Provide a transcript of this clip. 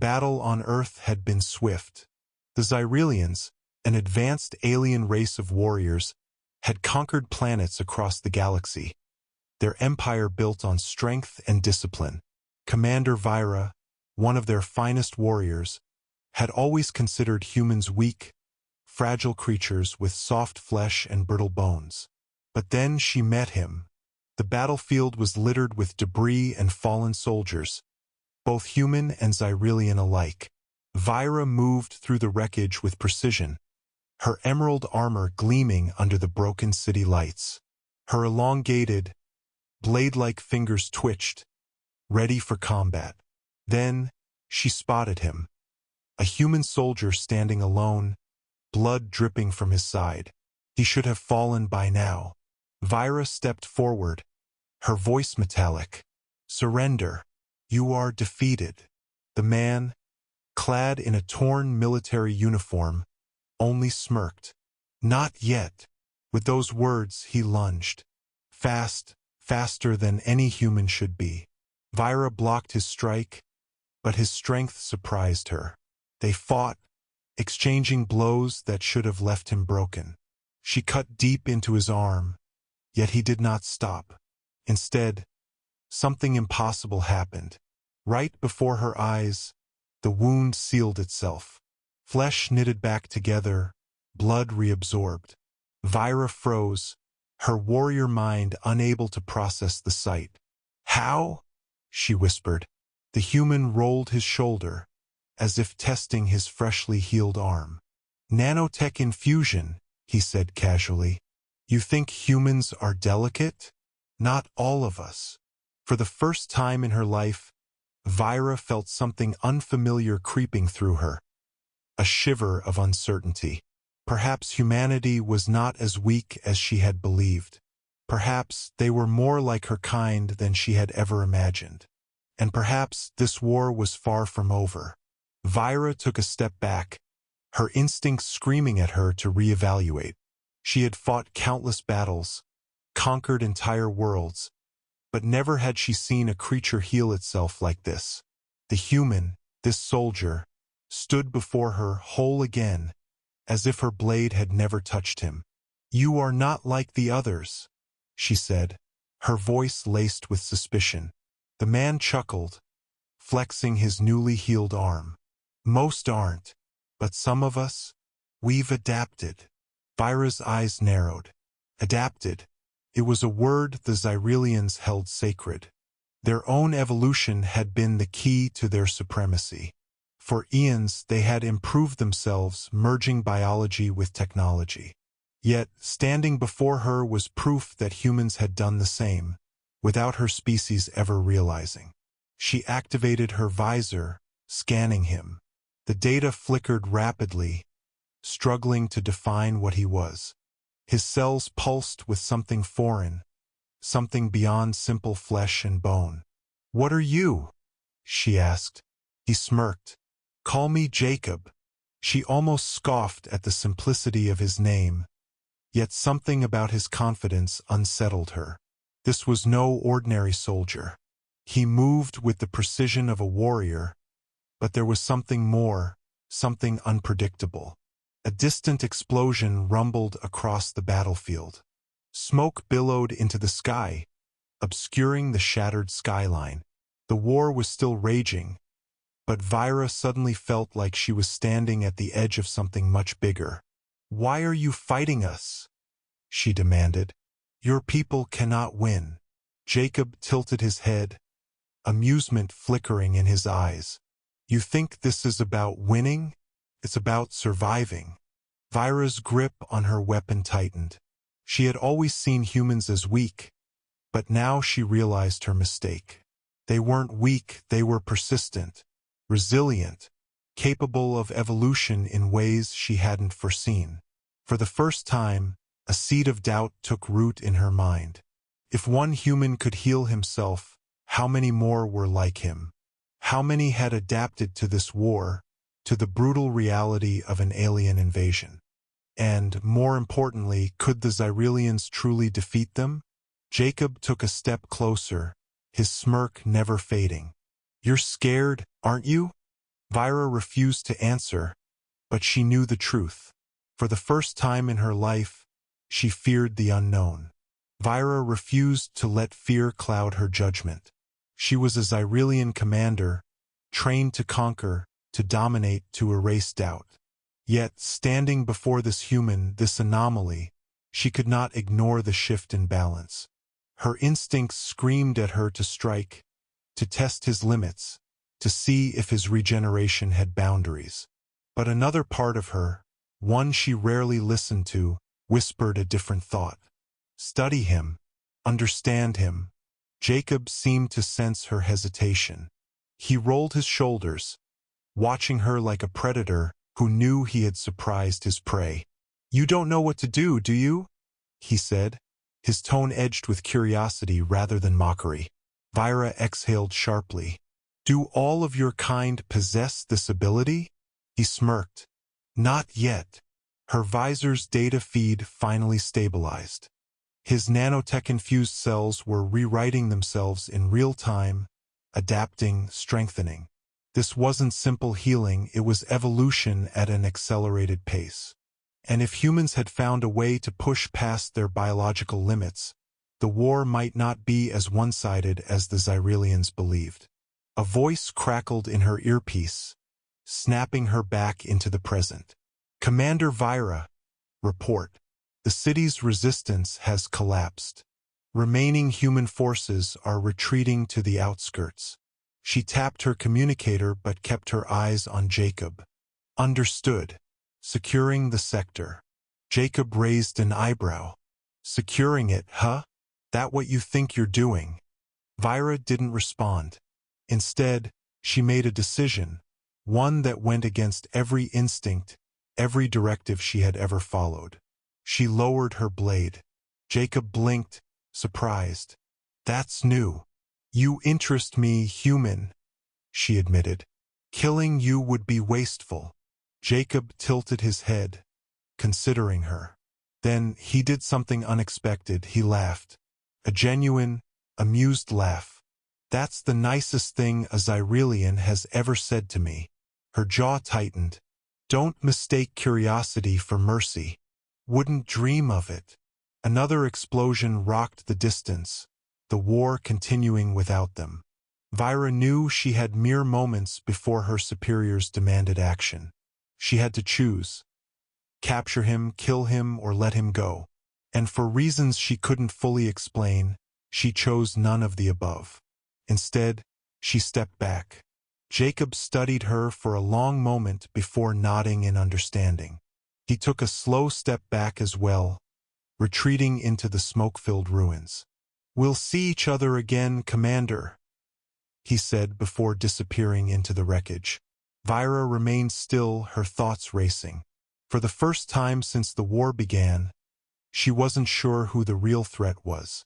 battle on Earth had been swift. The Xyrelians, an advanced alien race of warriors, had conquered planets across the galaxy, their empire built on strength and discipline. Commander Vyra, one of their finest warriors, had always considered humans weak, fragile creatures with soft flesh and brittle bones. But then she met him. The battlefield was littered with debris and fallen soldiers, both human and Xyrelian alike. Vyra moved through the wreckage with precision, her emerald armor gleaming under the broken city lights. Her elongated, blade-like fingers twitched, ready for combat. Then, she spotted him, a human soldier standing alone, blood dripping from his side. He should have fallen by now. Vyra stepped forward, her voice metallic. "Surrender. You are defeated." The man, clad in a torn military uniform, only smirked. "Not yet." With those words, he lunged. Faster than any human should be. Vyra blocked his strike, but his strength surprised her. They fought, exchanging blows that should have left him broken. She cut deep into his arm, yet he did not stop. Instead, something impossible happened. Right before her eyes, the wound sealed itself. Flesh knitted back together, blood reabsorbed. Vyra froze, her warrior mind unable to process the sight. "How?" she whispered. The human rolled his shoulder, as if testing his freshly healed arm. "Nanotech infusion," he said casually. "You think humans are delicate? Not all of us." For the first time in her life, Vyra felt something unfamiliar creeping through her. A shiver of uncertainty. Perhaps humanity was not as weak as she had believed. Perhaps they were more like her kind than she had ever imagined. And perhaps this war was far from over. Vyra took a step back, her instincts screaming at her to reevaluate. She had fought countless battles, conquered entire worlds, but never had she seen a creature heal itself like this. The human, this soldier, stood before her whole again, as if her blade had never touched him. "You are not like the others," she said, her voice laced with suspicion. The man chuckled, flexing his newly healed arm. "Most aren't, but some of us, we've adapted." Vyra's eyes narrowed. Adapted. It was a word the Xyrelians held sacred. Their own evolution had been the key to their supremacy. For eons they had improved themselves, merging biology with technology. Yet, standing before her was proof that humans had done the same, without her species ever realizing. She activated her visor, scanning him. The data flickered rapidly, struggling to define what he was. His cells pulsed with something foreign, something beyond simple flesh and bone. "What are you?" she asked. He smirked. "Call me Jacob." She almost scoffed at the simplicity of his name, yet something about his confidence unsettled her. This was no ordinary soldier. He moved with the precision of a warrior, but there was something more, something unpredictable. A distant explosion rumbled across the battlefield. Smoke billowed into the sky, obscuring the shattered skyline. The war was still raging, but Vyra suddenly felt like she was standing at the edge of something much bigger. "Why are you fighting us?" she demanded. "Your people cannot win." Jacob tilted his head, amusement flickering in his eyes. "You think this is about winning? It's about surviving." Vyra's grip on her weapon tightened. She had always seen humans as weak, but now she realized her mistake. They weren't weak, they were persistent, resilient, capable of evolution in ways she hadn't foreseen. For the first time, a seed of doubt took root in her mind. If one human could heal himself, how many more were like him? How many had adapted to this war, to the brutal reality of an alien invasion? And, more importantly, could the Xyrelians truly defeat them? Jacob took a step closer, his smirk never fading. "You're scared, aren't you?" Vyra refused to answer, but she knew the truth. For the first time in her life, she feared the unknown. Vyra refused to let fear cloud her judgment. She was a Xyrelian commander, trained to conquer, to dominate, to erase doubt. Yet, standing before this human, this anomaly, she could not ignore the shift in balance. Her instincts screamed at her to strike, to test his limits, to see if his regeneration had boundaries. But another part of her, one she rarely listened to, whispered a different thought. Study him. Understand him. Jacob seemed to sense her hesitation. He rolled his shoulders, watching her like a predator who knew he had surprised his prey. "You don't know what to do you?" he said, his tone edged with curiosity rather than mockery. Vyra exhaled sharply. "Do all of your kind possess this ability?" He smirked. "Not yet." Her visor's data feed finally stabilized. His nanotech-infused cells were rewriting themselves in real time, adapting, strengthening. This wasn't simple healing, it was evolution at an accelerated pace. And if humans had found a way to push past their biological limits, the war might not be as one-sided as the Xyrelians believed. A voice crackled in her earpiece, snapping her back into the present. "Commander Vyra, report. The city's resistance has collapsed. Remaining human forces are retreating to the outskirts." She tapped her communicator but kept her eyes on Jacob. "Understood. Securing the sector." Jacob raised an eyebrow. "Securing it, huh? That what you think you're doing?" Vyra didn't respond. Instead, she made a decision, one that went against every instinct, every directive she had ever followed. She lowered her blade. Jacob blinked, surprised. "That's new." "You interest me, human," she admitted. "Killing you would be wasteful." Jacob tilted his head, considering her. Then he did something unexpected. He laughed. A genuine, amused laugh. "That's the nicest thing a Xyrelian has ever said to me." Her jaw tightened. "Don't mistake curiosity for mercy." "Wouldn't dream of it." Another explosion rocked the distance, the war continuing without them. Vyra knew she had mere moments before her superiors demanded action. She had to choose. Capture him, kill him, or let him go. And for reasons she couldn't fully explain, she chose none of the above. Instead, she stepped back. Jacob studied her for a long moment before nodding in understanding. He took a slow step back as well, retreating into the smoke-filled ruins. "We'll see each other again, Commander," he said before disappearing into the wreckage. Vyra remained still, her thoughts racing. For the first time since the war began, she wasn't sure who the real threat was.